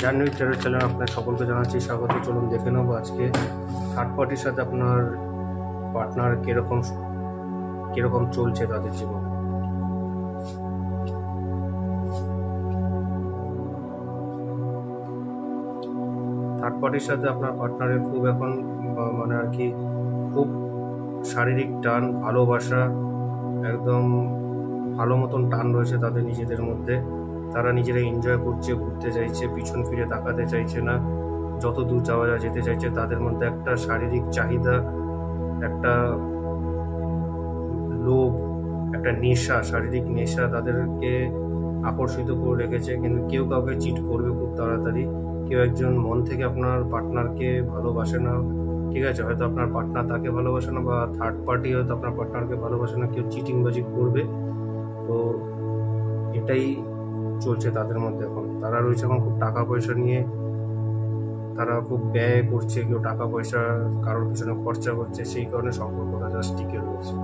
Journey terror channel আপনার সকলকে জানাচ্ছি স্বাগত। চলুন দেখে নেব আজকে থার্ড পার্টির সাথে আপনার পার্টনার কিরকম চলছে তাদের জীবনে। থার্ড পার্টির সাথে আপনার পার্টনারের খুব এখন মানে আর কি খুব শারীরিক টান, ভালোবাসা, একদম ভালো মতন টান রয়েছে তাদের নিজেদের মধ্যে। তারা নিজেরা এনজয় করছে, ঘুরতে চাইছে, পিছন ফিরে তাকাতে চাইছে না, যত দূর যাওয়া যায় যেতে চাইছে। তাদের মধ্যে একটা শারীরিক চাহিদা, একটা লোভ, একটা নেশা, শারীরিক নেশা তাদেরকে আকর্ষিত করে রেখেছে। কিন্তু কেউ কাউকে চিট করবে খুব তাড়াতাড়ি। কেউ একজন মন থেকে আপনার পার্টনারকে ভালোবাসে না, ঠিক আছে? হয়তো আপনার পার্টনার তাকে ভালোবাসে না, বা থার্ড পার্টি হয়তো আপনার পার্টনারকে ভালোবাসে না, কেউ চিটিংবাজি করবে। তো এটাই চলছে তাদের মধ্যে এখন। তারা রয়েছে এখন খুব টাকা পয়সা নিয়ে, তারা খুব ব্যয় করছে, কেউ টাকা পয়সা কারোর পিছনে খরচা করছে, সেই কারণে সম্পর্কটা জাস্ট টিকে রয়েছে।